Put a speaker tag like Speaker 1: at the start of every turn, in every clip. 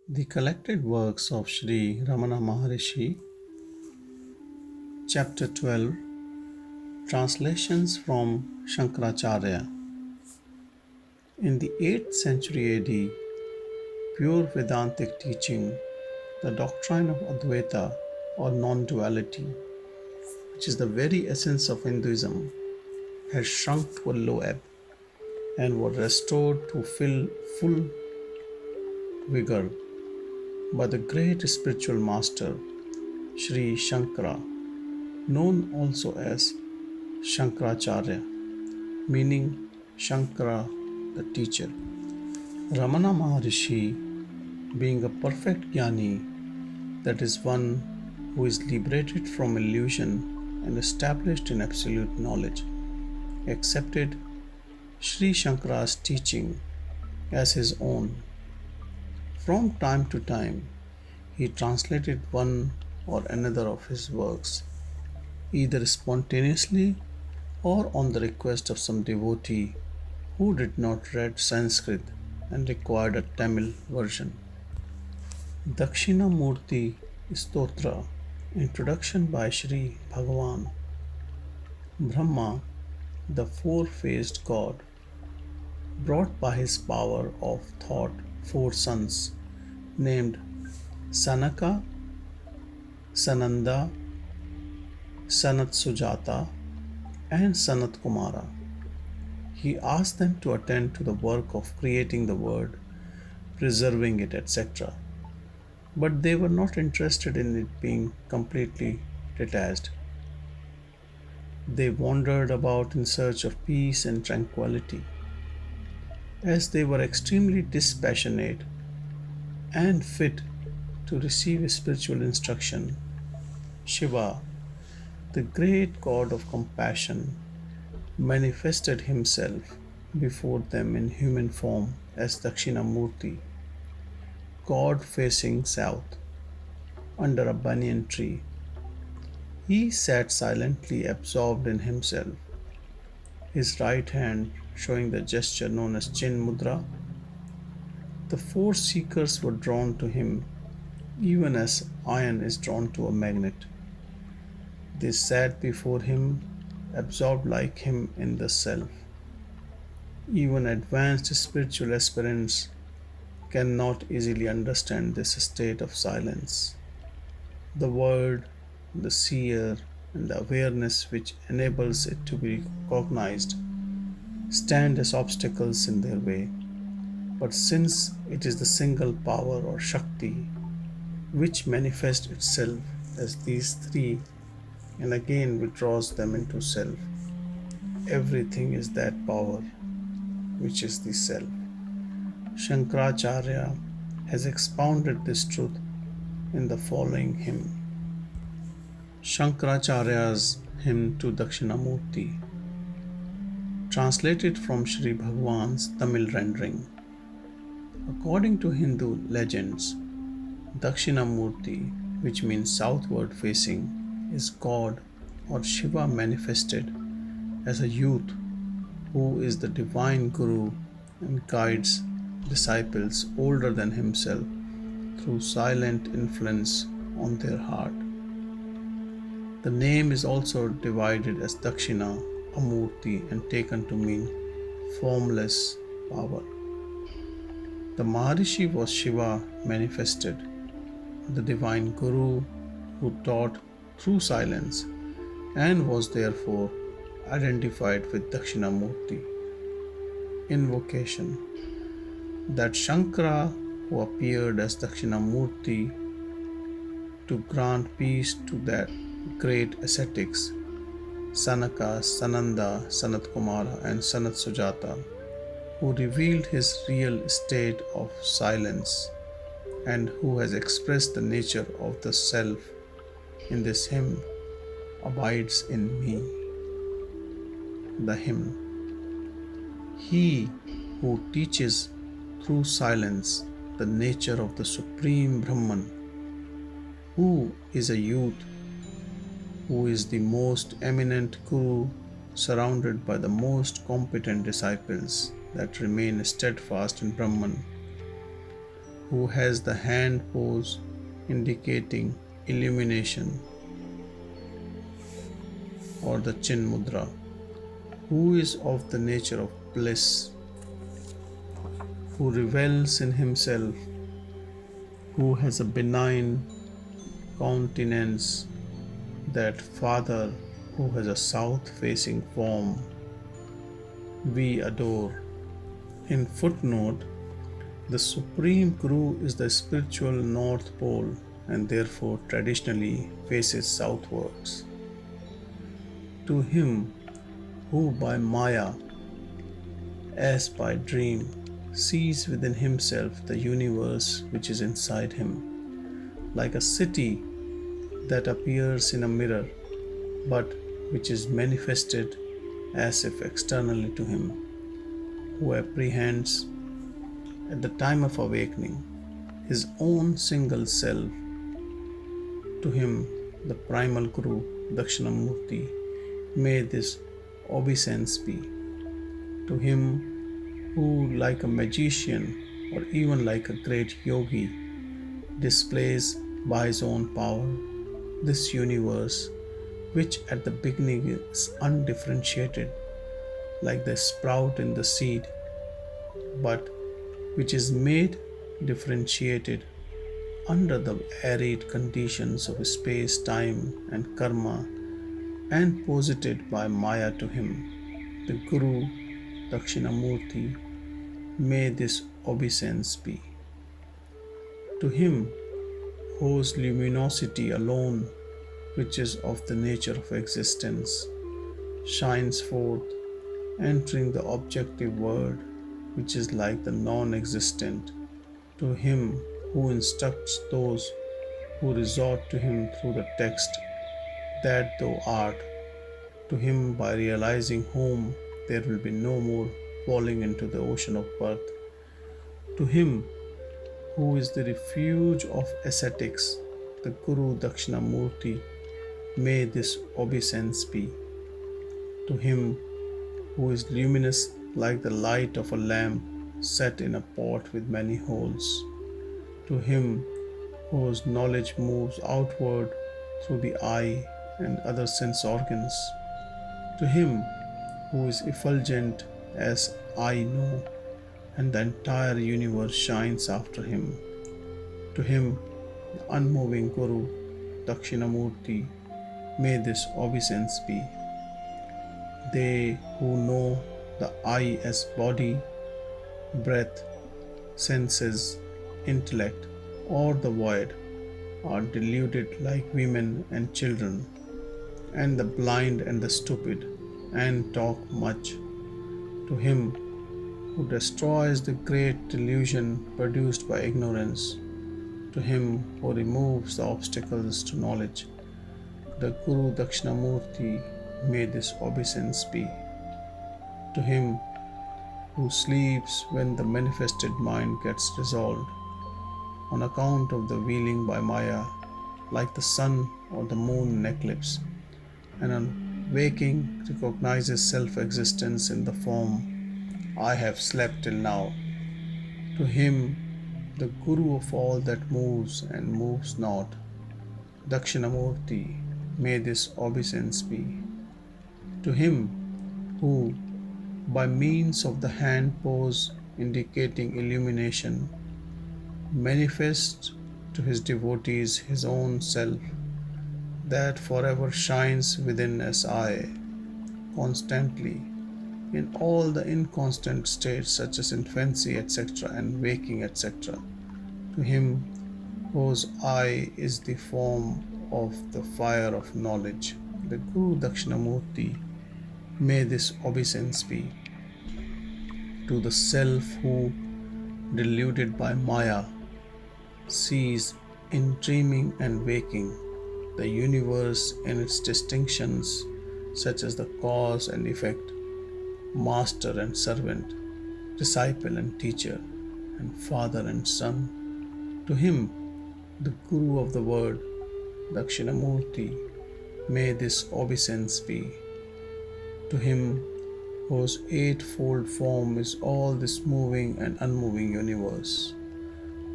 Speaker 1: The collected works of Sri Ramana Maharshi, Chapter 12, Translations from Shankaracharya. In the 8th century AD, pure Vedantic teaching, the doctrine of Advaita or non-duality, which is the very essence of Hinduism, had shrunk to a low ebb and was restored to full vigor by the great spiritual master Sri Shankara, known also as Shankaracharya, meaning Shankara the teacher. Ramana Maharshi, being a perfect jnani, that is, one who is liberated from illusion and established in absolute knowledge, accepted Sri Shankara's teaching as his own. From time to time, he translated one or another of his works, either spontaneously or on the request of some devotee who did not read Sanskrit and required a Tamil version. Dakshinamurti Stotra, introduction by Sri Bhagavan. Brahma, the four-faced god, brought by his power of thought four sons named Sanaka, Sananda, Sanat Sujata, and Sanat Kumara. He asked them to attend to the work of creating the world, preserving it, etc. But they were not interested in it being completely detached. They wandered about in search of peace and tranquility. As they were extremely dispassionate and fit to receive spiritual instruction, Shiva, the great god of compassion, manifested himself before them in human form as Dakshinamurti, God facing south, under a banyan tree. He sat silently absorbed in himself, his right hand showing the gesture known as Chin Mudra. The four seekers were drawn to him, even as iron is drawn to a magnet. They sat before him, absorbed like him in the self. Even advanced spiritual aspirants cannot easily understand this state of silence. The word, the seer, and the awareness which enables it to be recognized stand as obstacles in their way. But since it is the single power or Shakti which manifests itself as these three and again withdraws them into self, everything is that power which is the self. Shankaracharya has expounded this truth in the following hymn. Shankaracharya's hymn to Dakshinamurti, translated from Sri Bhagavan's Tamil rendering. According to Hindu legends, Dakshinamurti, which means southward facing, is God or Shiva manifested as a youth who is the divine guru and guides disciples older than himself through silent influence on their heart. The name is also divided as Dakshina, Amurti, and taken to mean formless power. The Maharishi was Shiva manifested, the divine guru who taught through silence and was therefore identified with Dakshinamurti. Invocation: that Shankara who appeared as Dakshinamurti to grant peace to that great ascetics Sanaka, Sananda, Sanat Kumara, and Sanat Sujata, who revealed his real state of silence and who has expressed the nature of the self in this hymn, abides in me. The hymn: He who teaches through silence the nature of the Supreme Brahman, who is a youth, who is the most eminent Guru, surrounded by the most competent disciples that remain steadfast in Brahman, who has the hand pose indicating illumination, or the chin mudra, who is of the nature of bliss, who revels in himself, who has a benign countenance, that Father who has a south facing form, we adore. In footnote, the Supreme Guru is the spiritual North Pole and therefore traditionally faces southwards. To him who by Maya, as by dream, sees within himself the universe which is inside him, like a city that appears in a mirror but which is manifested as if externally to him, who apprehends at the time of awakening his own single self. To him, the primal Guru, Dakshinamurti, may this obeisance be. To him who, like a magician or even like a great yogi, displays by his own power this universe, which at the beginning is undifferentiated, like the sprout in the seed, but which is made differentiated under the arid conditions of space, time, and karma, and posited by Maya. To him, the Guru Dakshinamurti, may this obeisance be. To him whose luminosity alone, which is of the nature of existence, shines forth, entering the objective world, which is like the non existent, to him who instructs those who resort to him through the text that thou art, to him by realizing whom there will be no more falling into the ocean of birth, to him who is the refuge of ascetics, the Guru Dakshinamurti, may this obeisance be. To him who is luminous like the light of a lamp set in a pot with many holes, to him whose knowledge moves outward through the eye and other sense organs, to him who is effulgent as I know, and the entire universe shines after him, to him, the unmoving Guru Dakshinamurti, may this obeisance be. They who know the I as body, breath, senses, intellect, or the void, are deluded like women and children, and the blind and the stupid, and talk much. To him who destroys the great delusion produced by ignorance, to him who removes the obstacles to knowledge, the Guru Dakshinamurti, may this obeisance be. To him who sleeps when the manifested mind gets dissolved, on account of the wheeling by Maya, like the sun or the moon in eclipse, and on waking recognizes self-existence in the form, I have slept till now. To him, the Guru of all that moves and moves not, Dakshinamurti, may this obeisance be. To him who, by means of the hand pose indicating illumination, manifests to his devotees his own self, that forever shines within as I, constantly, in all the inconstant states such as infancy, etc., and waking, etc. To him whose eye is the form of the fire of knowledge, the Guru Dakshinamurti, may this obeisance be. To the self who, deluded by Maya, sees in dreaming and waking the universe in its distinctions such as the cause and effect, master and servant, disciple and teacher, and father and son, to him, the Guru of the Word, Dakshinamurti, may this obeisance be. To him whose eightfold form is all this moving and unmoving universe,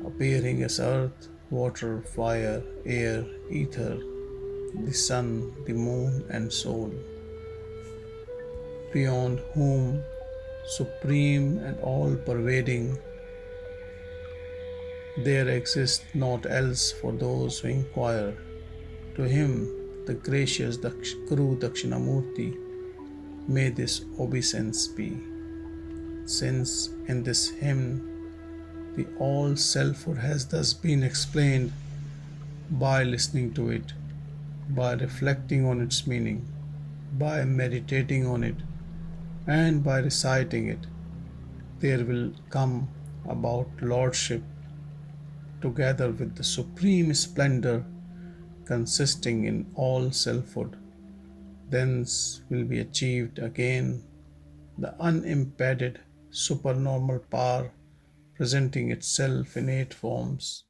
Speaker 1: appearing as earth, water, fire, air, ether, the sun, the moon, and soul, beyond whom, supreme and all pervading, there exists naught else for those who inquire. To him, the gracious Guru Dakshinamurti, may this obeisance be. Since in this hymn the all selfhood has thus been explained, by listening to it, by reflecting on its meaning, by meditating on it, and by reciting it, there will come about lordship together with the supreme splendor consisting in all selfhood. Thence will be achieved again the unimpeded supernormal power presenting itself in eight forms.